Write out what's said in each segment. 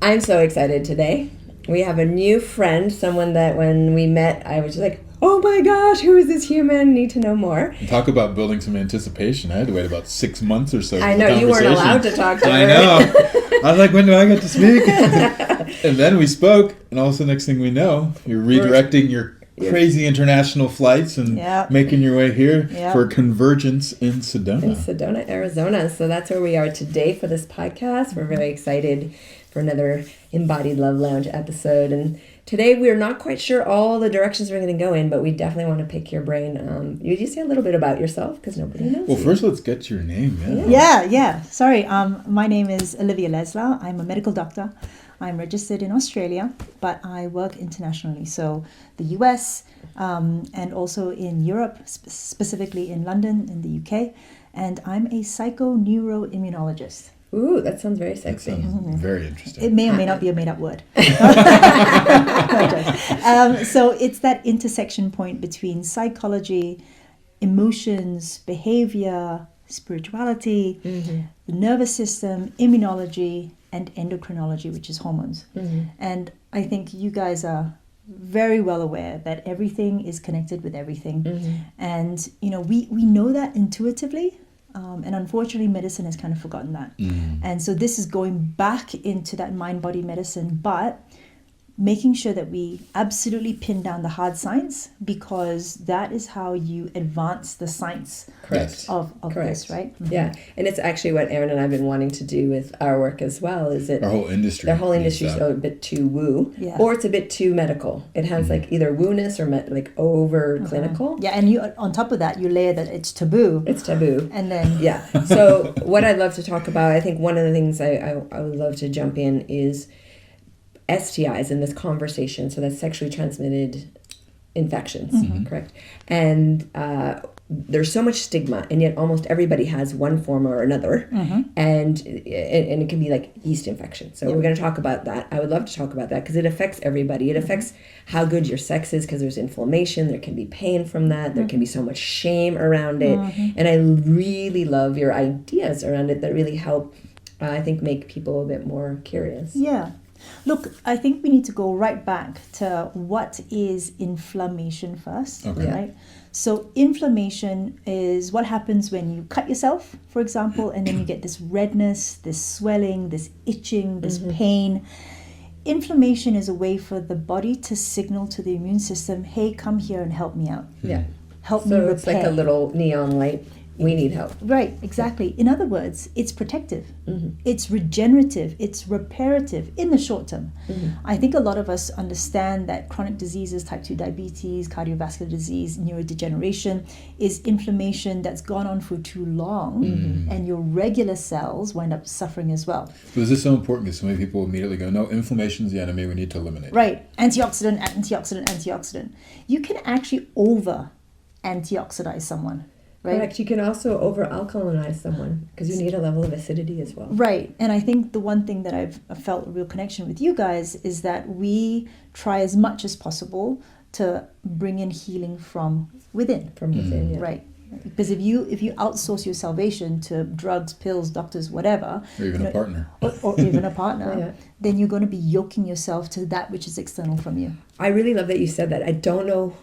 I'm so excited today. We have a new friend, someone that when we met, I was just like, oh my gosh, who is this human? Need to know more. And talk about building some anticipation. I had to wait about 6 months or so. I know, you weren't allowed to talk to her. I know. I was like, when do I get to speak? And then we spoke, and also next thing we know, you're redirecting your crazy international flights and making your way here for Convergence in Sedona. In Sedona, Arizona. So that's where we are today for this podcast. We're very excited for another Embodied Love Lounge episode. And today we're not quite sure all the directions we're going to go in, but we definitely want to pick your brain. You just say a little bit about yourself because nobody knows. Well, first let's get your name. Yeah. Sorry. My name is Olivia Leslar. I'm a medical doctor. I'm registered in Australia, but I work internationally. So the US and also in Europe, specifically in London, in the UK. And I'm a psycho-neuro-immunologist. Ooh, that sounds very sexy. That sounds very interesting. It may or may not be a made-up word. So it's that intersection point between psychology, emotions, behavior, spirituality, the nervous system, immunology, and endocrinology, which is hormones. And I think you guys are very well aware that everything is connected with everything. And, you know, we know that intuitively. And unfortunately, medicine has kind of forgotten that. And so this is going back into that mind-body medicine, but making sure that we absolutely pin down the hard science, because that is how you advance the science of this, right? Yeah, and it's actually what Aaron and I have been wanting to do with our work as well, is that our whole industry. Their whole industry is a bit too woo, or it's a bit too medical. It has like either woo-ness or like over clinical. Yeah, and you on top of that, you layer that it's taboo. It's taboo. And then... Yeah, so what I'd love to talk about, I think one of the things I would love to jump in is STIs in this conversation. So that's sexually transmitted infections, correct? And there's so much stigma, and yet almost everybody has one form or another, and it can be like yeast infection. So we're going to talk about that. I would love to talk about that because it affects everybody. It affects how good your sex is because there's inflammation. There can be pain from that. There can be so much shame around it. And I really love your ideas around it that really help, I think, make people a bit more curious. Yeah. Look, I think we need to go right back to what is inflammation first, right? So inflammation is what happens when you cut yourself, for example, and then you get this redness, this swelling, this itching, this pain. Inflammation is a way for the body to signal to the immune system, hey, come here and help me out. Help me repair. So it's like a little neon light. We need help. Right, exactly. In other words, it's protective, it's regenerative, it's reparative in the short term. I think a lot of us understand that chronic diseases, type 2 diabetes, cardiovascular disease, neurodegeneration is inflammation that's gone on for too long, and your regular cells wind up suffering as well. So is this so important? Because so many people immediately go, no, inflammation is the enemy, we need to eliminate it. Right, antioxidant. You can actually over-antioxidize someone. Right? Correct. You can also over-alkalinize someone because you need a level of acidity as well. Right. And I think the one thing that I've felt a real connection with you guys is that we try as much as possible to bring in healing from within. From within, yeah. Right. Because if you outsource your salvation to drugs, pills, doctors, whatever, or even a partner, or even a partner, then you're going to be yoking yourself to that which is external from you. I really love that you said that. I don't know.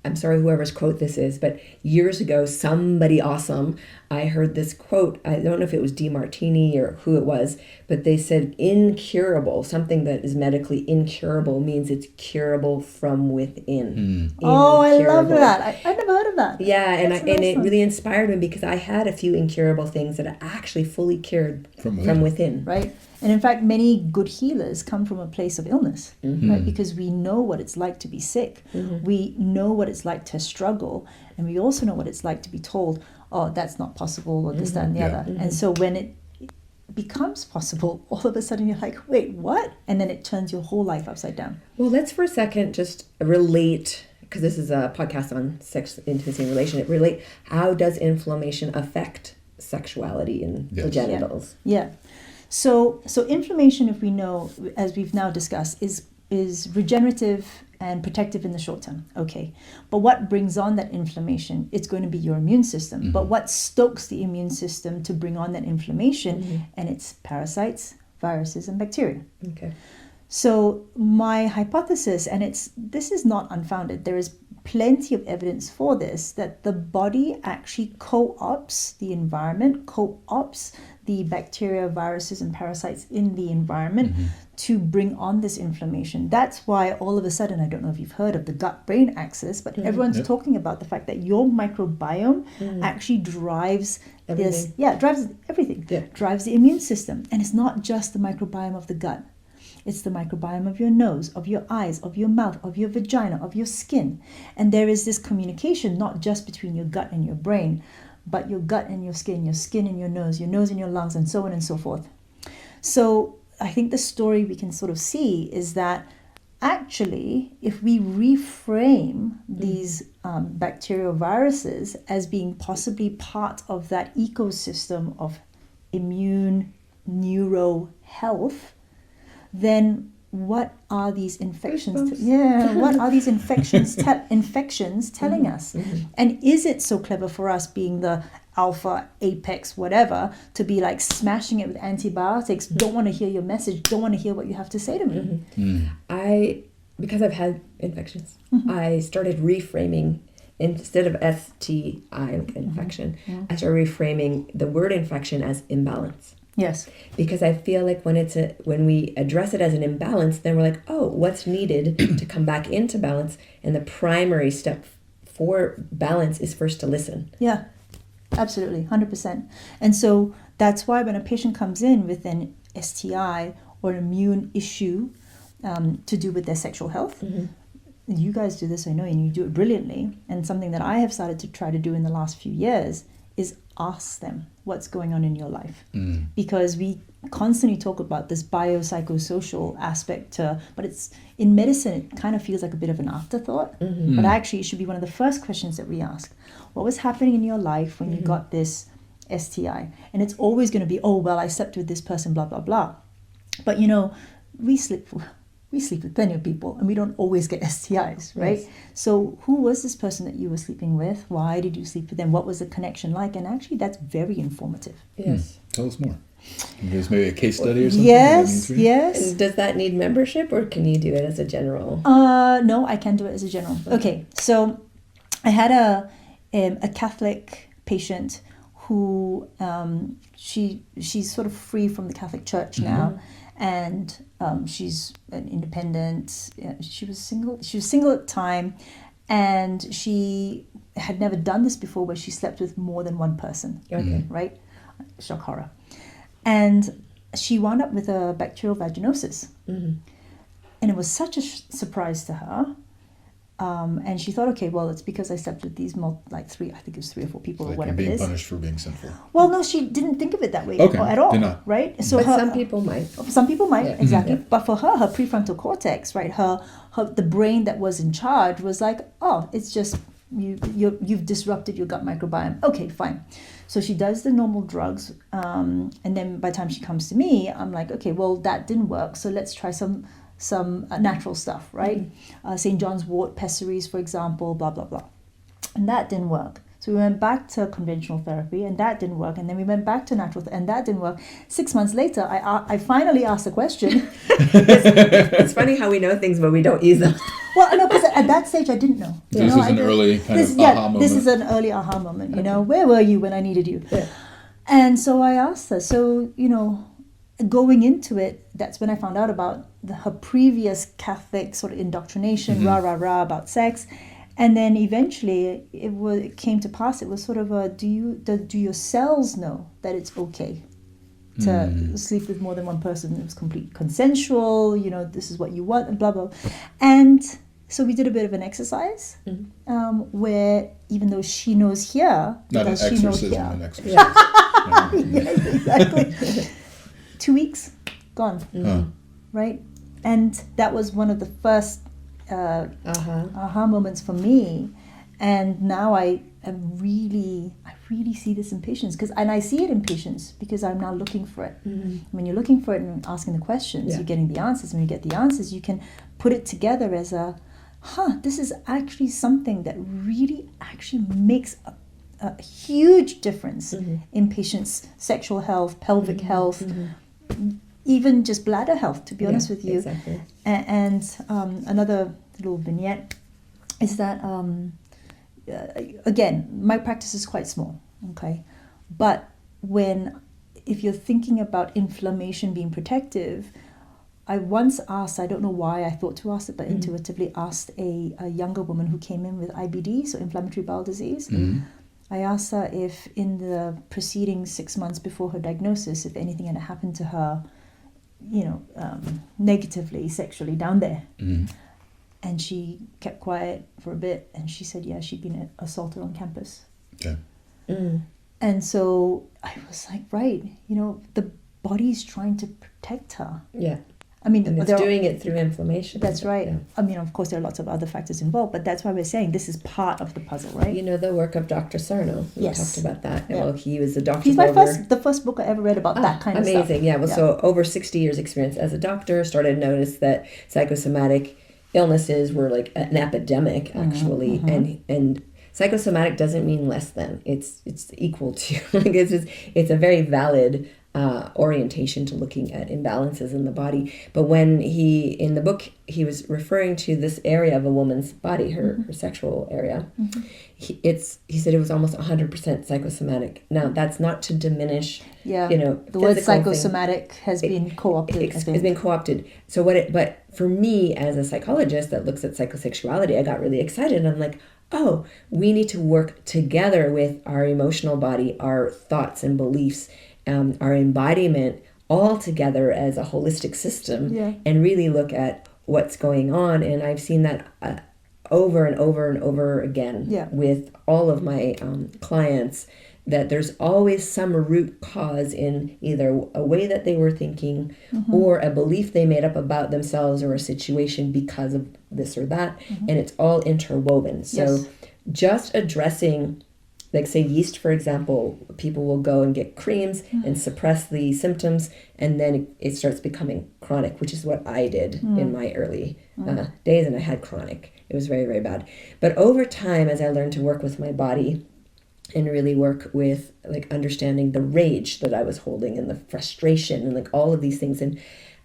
I'm sorry, whoever's quote this is, but years ago, somebody awesome, I heard this quote. I don't know if it was DeMartini or who it was, but they said incurable, something that is medically incurable means it's curable from within. Oh, I love that. I've never heard of that. Yeah, and it really inspired me because I had a few incurable things that I actually fully cured from within. Right. And in fact, many good healers come from a place of illness, right? Because we know what it's like to be sick. We know what it's like to struggle. And we also know what it's like to be told, oh, that's not possible, or this, that, and the other. And so when it becomes possible, all of a sudden you're like, wait, what? And then it turns your whole life upside down. Well, let's for a second just relate, because this is a podcast on sex, intimacy, and relationship. Relate, how does inflammation affect sexuality and the genitals? Yeah. So inflammation, if we know, as we've now discussed, is regenerative and protective in the short term. Okay. But what brings on that inflammation? It's going to be your immune system. But what stokes the immune system to bring on that inflammation? And it's parasites, viruses and bacteria. Okay. So my hypothesis, and this is not unfounded, there is plenty of evidence for this, that the body actually co-opts the environment, co-opts the bacteria, viruses, and parasites in the environment to bring on this inflammation. That's why all of a sudden, I don't know if you've heard of the gut-brain axis, but everyone's talking about the fact that your microbiome actually drives everything. drives everything, drives the immune system. And it's not just the microbiome of the gut. It's the microbiome of your nose, of your eyes, of your mouth, of your vagina, of your skin. And there is this communication not just between your gut and your brain, but your gut and your skin and your nose and your lungs, and so on and so forth. So I think the story we can sort of see is that actually, if we reframe these bacterial viruses as being possibly part of that ecosystem of immune neuro health, then what are these infections? What are these infections telling us? And is it so clever for us, being the alpha, apex, whatever, to be like smashing it with antibiotics? Don't want to hear your message. Don't want to hear what you have to say to me. Because I've had infections, I started reframing. Instead of STI infection, I started reframing the word infection as imbalance. Yes. Because I feel like when we address it as an imbalance, then we're like, oh, what's needed to come back into balance? And the primary step for balance is first to listen. Yeah, absolutely, 100%. And so that's why when a patient comes in with an STI or an immune issue to do with their sexual health, you guys do this, I know, and you do it brilliantly. And something that I have started to try to do in the last few years is ask them what's going on in your life. Because we constantly talk about this biopsychosocial aspect, but it's in medicine, it kind of feels like a bit of an afterthought. But actually, it should be one of the first questions that we ask. What was happening in your life when you got this STI? And it's always going to be, oh, well, I slept with this person, blah, blah, blah. But, you know, we sleep with plenty of people, and we don't always get STIs, right? Yes. So who was this person that you were sleeping with? Why did you sleep with them? What was the connection like? And actually, that's very informative. Yes. Tell us more. There's maybe a case study or something? Yes. And does that need membership, or can you do it as a general? No, I can do it as a general. Okay, so I had a Catholic patient who she's sort of free from the Catholic Church now. And she's an independent. She was single at the time, and she had never done this before, where she slept with more than one person. Okay, right? Shock horror. And she wound up with a bacterial vaginosis, and it was such a surprise to her. And she thought, okay, well, it's because I slept with these three or four people, or whatever it is. Being punished for being sinful. Well, no, she didn't think of it that way at all. Did not. Right? So but some people might. Some people might, exactly. But for her prefrontal cortex, right, the brain that was in charge was like, oh, it's just you've disrupted your gut microbiome. Okay, fine. So she does the normal drugs, and then by the time she comes to me, I'm like, okay, well, that didn't work, so let's try some natural stuff, right? St. John's wort, pessaries, for example, blah, blah, blah. And that didn't work. So we went back to conventional therapy, and that didn't work. And then we went back to natural, and that didn't work. 6 months later, I finally asked the question. It's funny how we know things, but we don't use them. Well, no, because at that stage, I didn't know. This is an early kind of aha moment. This is an early aha moment, you know. Where were you when I needed you? Yeah. And so I asked her, going into it, that's when I found out about her previous Catholic sort of indoctrination, about sex. And then eventually it came to pass. It was sort of do your cells know that it's okay to sleep with more than one person? It was complete consensual, this is what you want, and blah, blah. And so we did a bit of an exercise where, even though she knows here, not an exorcism, an exercise. Yes, exactly. 2 weeks, gone. Right? And that was one of the first aha moments for me. And now I really see this in patients, and I see it in patients because I'm now looking for it. When you're looking for it and asking the questions, you're getting the answers. When you get the answers, you can put it together as this is actually something that really actually makes a huge difference in patients' sexual health, pelvic health, even just bladder health, to be honest with you. Exactly. And another little vignette is that, again, my practice is quite small, okay? But if you're thinking about inflammation being protective, I once asked, I don't know why I thought to ask it, but intuitively asked a younger woman who came in with IBD, so inflammatory bowel disease. I asked her if in the preceding 6 months before her diagnosis, if anything had happened to her, negatively, sexually down there. And she kept quiet for a bit, and she said, yeah, she'd been assaulted on campus. Okay. And so I was like, right, the body's trying to protect her. Yeah. I mean, and it's doing it through inflammation. That's right. Yeah. I mean, of course, there are lots of other factors involved, but that's why we're saying this is part of the puzzle, right? The work of Dr. Sarno. We talked about that. Yeah. Well, he was a doctor. He's the first book I ever read about that kind of stuff. Amazing. Yeah. Well, so over 60 years experience as a doctor, started to notice that psychosomatic illnesses were like an epidemic, actually, and psychosomatic doesn't mean less than. It's equal to. It's a very valid orientation to looking at imbalances in the body. But when in the book, he was referring to this area of a woman's body, her sexual area. He said it was almost 100% psychosomatic. Now, that's not to diminish, the word psychosomatic has been co-opted. It's been co-opted. So but for me, as a psychologist that looks at psychosexuality, I got really excited. I'm like, oh, we need to work together with our emotional body, our thoughts and beliefs, our embodiment, all together as a holistic system, and really look at what's going on. And I've seen that over and over and over again with all of my clients, that there's always some root cause in either a way that they were thinking or a belief they made up about themselves or a situation because of this or that, and it's all interwoven. So just addressing, like say yeast, for example, people will go and get creams and suppress the symptoms, and then it starts becoming chronic, which is what I did in my early days, and I had chronic. It was very, very bad. But over time, as I learned to work with my body and really work with like understanding the rage that I was holding and the frustration and like all of these things, and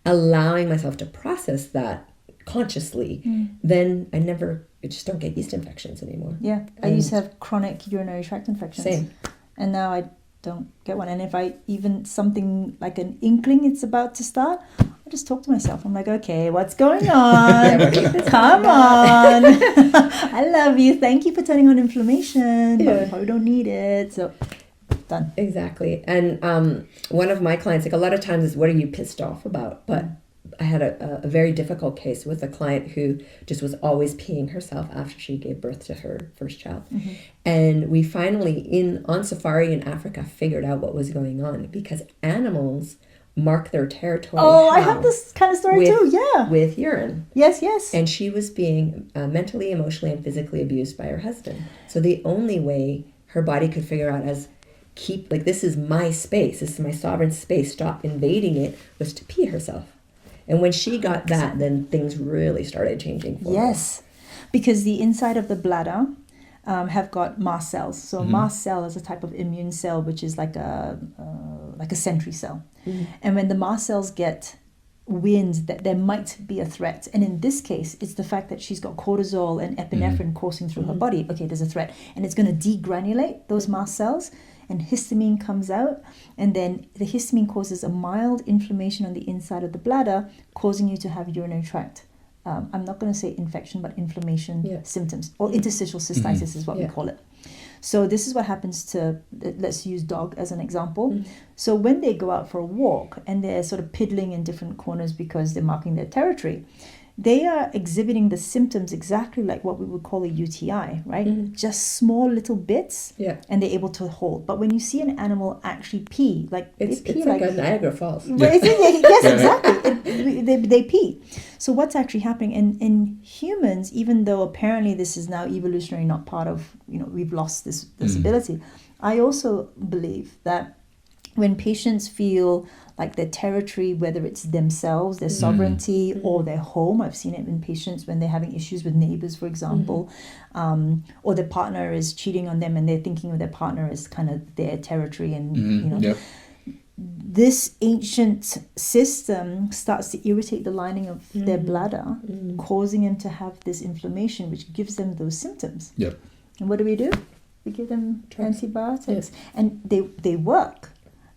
allowing myself to process that consciously, then I just don't get yeast infections anymore. Yeah, I used to have chronic urinary tract infections. Same. And now I don't get one. And if I even something like an inkling it's about to start, I just talk to myself. I'm like, okay, what's going on? Come on. I love you. Thank you for turning on inflammation. But we probably don't need it. So done. Exactly. And one of my clients, like a lot of times is, what are you pissed off about? But I had a very difficult case with a client who just was always peeing herself after she gave birth to her first child. And we finally, on safari in Africa, figured out what was going on, because animals mark their territory. Oh, I have this kind of story too, yeah. With urine. Yes, yes. And she was being mentally, emotionally, and physically abused by her husband. So the only way her body could figure out this is my space, this is my sovereign space, stop invading it, was to pee herself. And when she got that, then things really started changing for her. Yes, because the inside of the bladder have got mast cells. So mast cell is a type of immune cell, which is like a sentry cell. And when the mast cells get wind that there might be a threat, and in this case, it's the fact that she's got cortisol and epinephrine coursing through her body. Okay, there's a threat. And it's going to degranulate those mast cells, and histamine comes out, and then the histamine causes a mild inflammation on the inside of the bladder, causing you to have urinary tract. I'm not going to say infection, but inflammation symptoms, or interstitial cystitis is what we call it. So this is what happens to, let's use dog as an example. So when they go out for a walk and they're sort of piddling in different corners because they're marking their territory, they are exhibiting the symptoms exactly like what we would call a UTI, right? Just small little bits, and they're able to hold. But when you see an animal actually pee, like it's like a Niagara Falls. Yes, exactly. They pee. So what's actually happening in humans, even though apparently this is now evolutionary, not part of, we've lost this ability, I also believe that when patients feel like their territory, whether it's themselves, their sovereignty, or their home. I've seen it in patients when they're having issues with neighbors, for example, or their partner is cheating on them and they're thinking of their partner as kind of their territory, and this ancient system starts to irritate the lining of their bladder, causing them to have this inflammation, which gives them those symptoms. Yep. And what do? We give them antibiotics, and they work.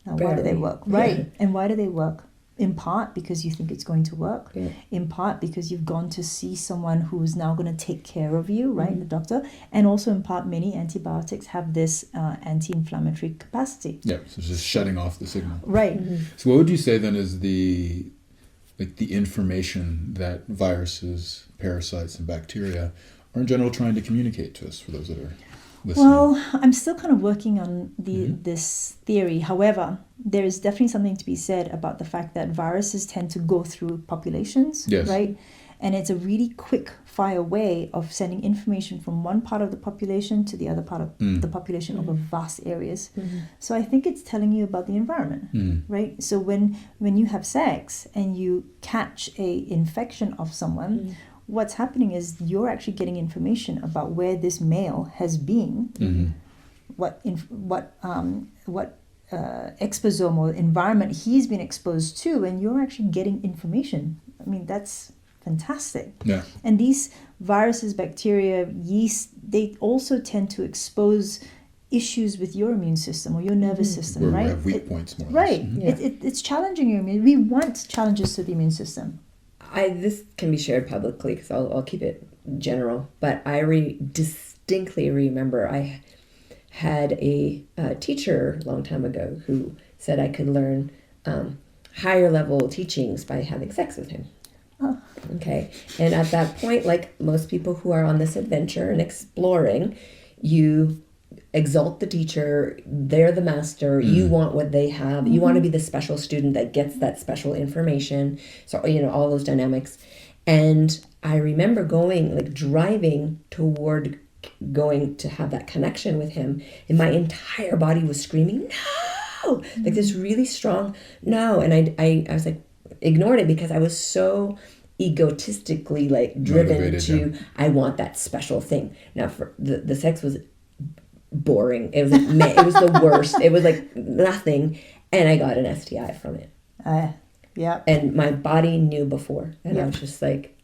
Now, why do they work? Right. Yeah. And why do they work? In part because you think it's going to work. Yeah. In part because you've gone to see someone who's now going to take care of you, right? The doctor. And also in part, many antibiotics have this anti-inflammatory capacity. Yeah, so it's just shutting off the signal. Right. So what would you say then is the information that viruses, parasites, and bacteria are in general trying to communicate to us, for those that are listening? Well, I'm still kind of working on this theory. However, there is definitely something to be said about the fact that viruses tend to go through populations, right? And it's a really quick fire way of sending information from one part of the population to the other part of the population over vast areas. So I think it's telling you about the environment, right? So when you have sex and you catch a infection of someone, what's happening is you're actually getting information about where this male has been, what exposome or environment he's been exposed to, and you're actually getting information. I mean, that's fantastic. Yeah. And these viruses, bacteria, yeast, they also tend to expose issues with your immune system or your nervous system, where right? We have weak points more. Right. Yeah. It's challenging your immune. We want challenges to the immune system. This can be shared publicly because I'll keep it general, but I distinctly remember I had a teacher a long time ago who said I could learn higher level teachings by having sex with him. Oh. Okay. And at that point, like most people who are on this adventure and exploring, you exalt the teacher, they're the master, you want what they have, you want to be the special student that gets that special information. So, all those dynamics. And I remember driving toward going to have that connection with him, and my entire body was screaming, no! Like this really strong no. And I was like, ignored it because I was so egotistically driven motivated, I want that special thing. Now for the sex was boring. It was it was the worst. It was like nothing, and I got an STI from it. Yeah. And my body knew before, and I was just like,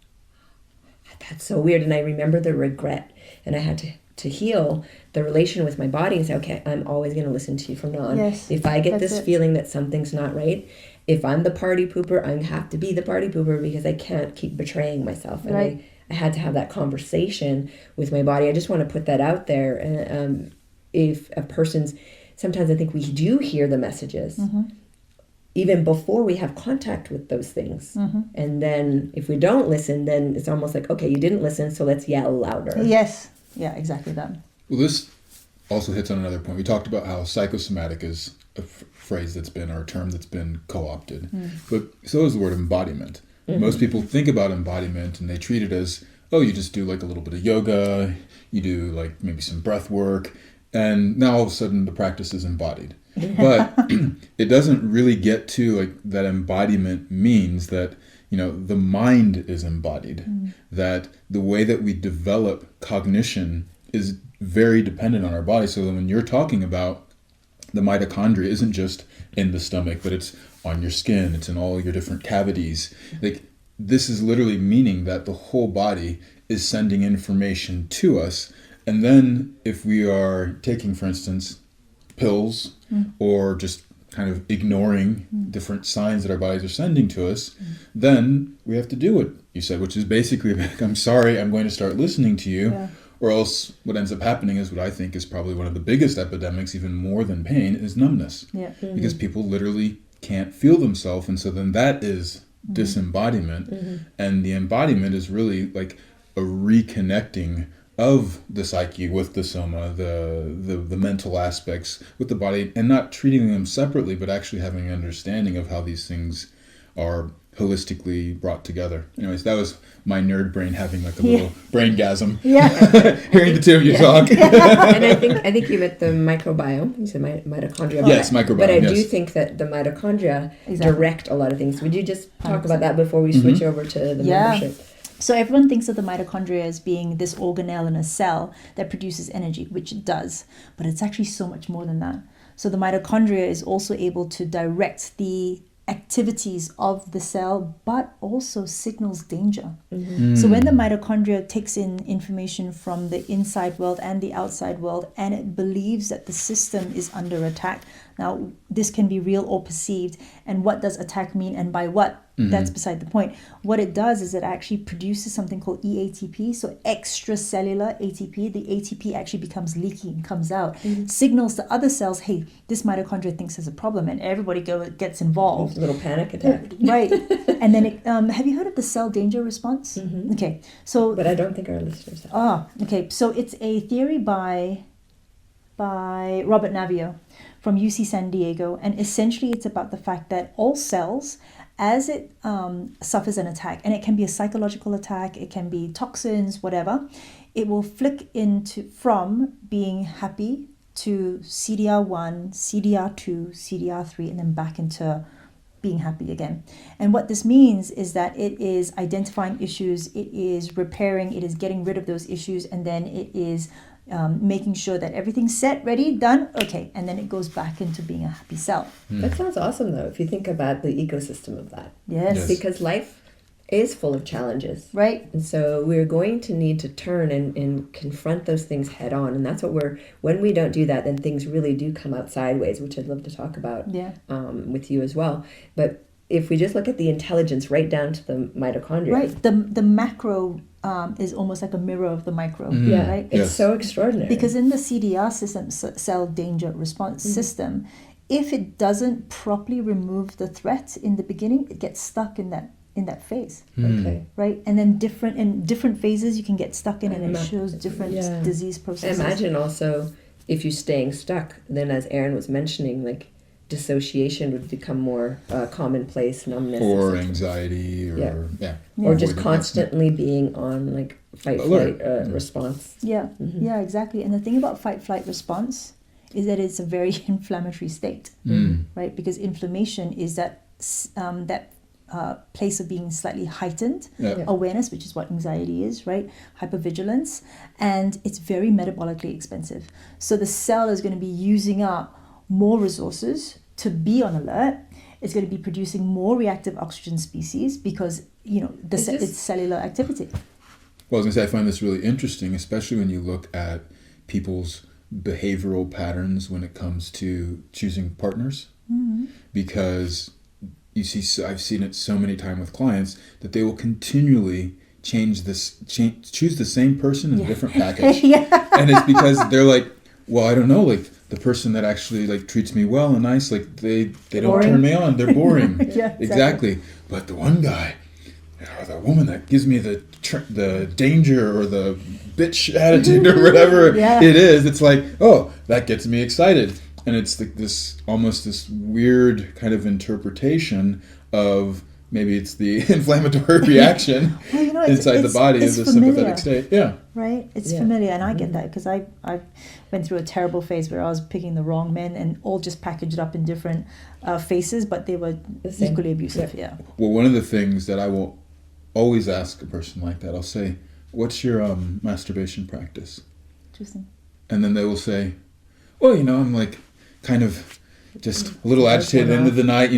that's so weird. And I remember the regret, and I had to heal the relation with my body and say, okay, I'm always going to listen to you from now on. Yes, if I get this feeling that something's not right, if I'm the party pooper, I have to be the party pooper because I can't keep betraying myself. And I had to have that conversation with my body. I just want to put that out there. And if a person's, sometimes I think we do hear the messages even before we have contact with those things. And then if we don't listen, then it's almost like, okay, you didn't listen, so let's yell louder. Yes. Yeah, exactly that. Well, this also hits on another point. We talked about how psychosomatic is a phrase that's been, or a term that's been co-opted. But so is the word embodiment. Most people think about embodiment and they treat it as, oh, you just do like a little bit of yoga, you do like maybe some breath work, and now all of a sudden the practice is embodied. But it doesn't really get to like that embodiment means that, the mind is embodied, that the way that we develop cognition is very dependent on our body. So when you're talking about the mitochondria isn't just in the stomach, but it's on your skin, it's in all your different cavities. Like this is literally meaning that the whole body is sending information to us. And then if we are taking, for instance, pills or just kind of ignoring different signs that our bodies are sending to us, then we have to do what you said, which is basically like, I'm sorry, I'm going to start listening to you. Yeah. Or else what ends up happening is what I think is probably one of the biggest epidemics, even more than pain, is numbness. Yeah. Because people literally can't feel themselves. And so then that is disembodiment. And the embodiment is really like a reconnecting of the psyche with the soma, the mental aspects with the body, and not treating them separately, but actually having an understanding of how these things are holistically brought together. Anyways, that was my nerd brain having like a little braingasm. Yeah. Hearing the two of you talk. And I think you meant the microbiome. You said mitochondria. Yes, microbiome. But I do think that the mitochondria direct a lot of things. Would you just talk about that before we switch over to the membership? So everyone thinks of the mitochondria as being this organelle in a cell that produces energy, which it does, but it's actually so much more than that. So the mitochondria is also able to direct the activities of the cell, but also signals danger. So when the mitochondria takes in information from the inside world and the outside world, and it believes that the system is under attack. Now, this can be real or perceived. And what does attack mean, and by what? That's beside the point. What it does is it actually produces something called EATP, so extracellular ATP. The ATP actually becomes leaky and comes out, signals to other cells, hey, this mitochondria thinks there's a problem, and everybody gets involved. A little panic attack. Right. And then, have you heard of the cell danger response? Okay. So, but I don't think our listeners have. Okay. So it's a theory by Robert Navio from UC San Diego, and essentially it's about the fact that all cells, as it suffers an attack, and it can be a psychological attack, it can be toxins, whatever, it will flick from being happy to CDR1, CDR2, CDR3, and then back into being happy again. And what this means is that it is identifying issues, it is repairing, it is getting rid of those issues, and then it is making sure that everything's set, ready, done, okay, and then it goes back into being a happy cell. That sounds awesome, though, if you think about the ecosystem of that. Yes. Because life is full of challenges. Right. And so we're going to need to turn and confront those things head on. And that's what when we don't do that, then things really do come out sideways, which I'd love to talk about with you as well. But if we just look at the intelligence right down to the mitochondria. Right. The macro is almost like a mirror of the micro. Yeah. Right. It's so extraordinary. Because in the CDR system, cell danger response system, if it doesn't properly remove the threat in the beginning, it gets stuck in that phase. Okay. Right. And then in different phases you can get stuck in, and it shows different disease processes. Imagine also if you're staying stuck, then as Aaron was mentioning, like dissociation would become more commonplace, numbness, or anxiety, or or just constantly being on like fight flight response. Yeah, exactly. And the thing about fight flight response is that it's a very inflammatory state, right? Because inflammation is that place of being slightly heightened awareness, which is what anxiety is, right? Hypervigilance, and it's very metabolically expensive. So the cell is going to be using up more resources to be on alert. It's going to be producing more reactive oxygen species because it's cellular activity. Well, I was going to say, I find this really interesting, especially when you look at people's behavioral patterns when it comes to choosing partners, because I've seen it so many times with clients that they will continually choose the same person in a different package. And it's because they're like, well, I don't know, like the person that actually like treats me well and nice, like they don't turn me on, they're boring. Exactly. But the one guy, or the woman that gives me the danger or the bitch attitude or whatever it is, it's like, oh, that gets me excited. And it's this weird kind of interpretation of maybe it's the inflammatory reaction inside the body of the sympathetic state. Yeah. Right? It's familiar, and I get that because I went through a terrible phase where I was picking the wrong men, and all just packaged up in different faces, but they were equally abusive. Yeah. Well, one of the things that I will always ask a person like that, I'll say, what's your masturbation practice? Interesting. And then they will say, well, I'm like kind of just a little agitated at the end of the night,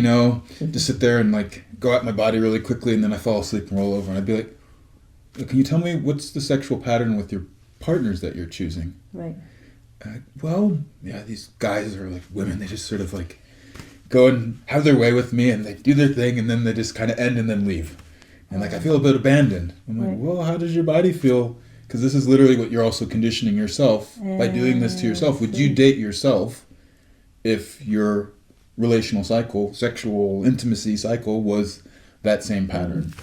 just sit there and like go at my body really quickly, and then I fall asleep and roll over. And I'd be like, can you tell me what's the sexual pattern with your partners that you're choosing? Right. These guys are like women. They just sort of like go and have their way with me, and they do their thing, and then they just kind of end and then leave. And like I feel a bit abandoned. I'm like, well, how does your body feel? Because this is literally what you're also conditioning yourself by doing this to yourself. Would you date yourself if your relational cycle, sexual intimacy cycle was that same pattern?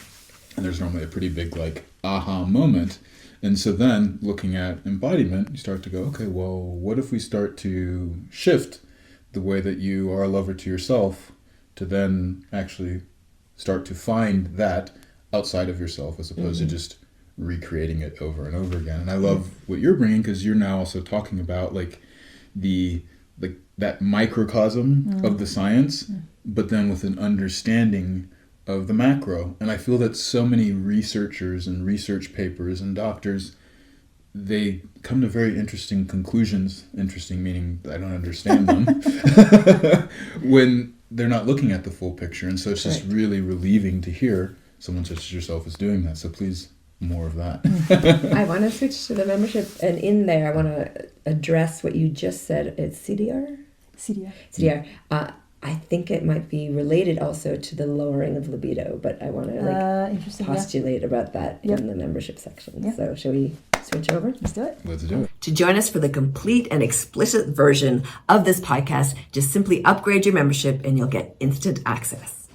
And there's normally a pretty big like aha moment. And so then looking at embodiment, you start to go, okay, well, what if we start to shift the way that you are a lover to yourself to then actually start to find that outside of yourself as opposed to just recreating it over and over again. And I love what you're bringing, because you're now also talking about like that microcosm of the science, but then with an understanding of the macro. And I feel that so many researchers and research papers and doctors, they come to very interesting conclusions. Interesting meaning I don't understand them when they're not looking at the full picture. And so it's just really relieving to hear someone such as yourself is doing that. So please, more of that. I want to switch to the membership, and in there I want to address what you just said. It's CDR? CDR. I think it might be related also to the lowering of libido, but I want to postulate about that in the membership section. Yep. So shall we switch over? Let's do it. Let's do it. To join us for the complete and explicit version of this podcast, just simply upgrade your membership and you'll get instant access.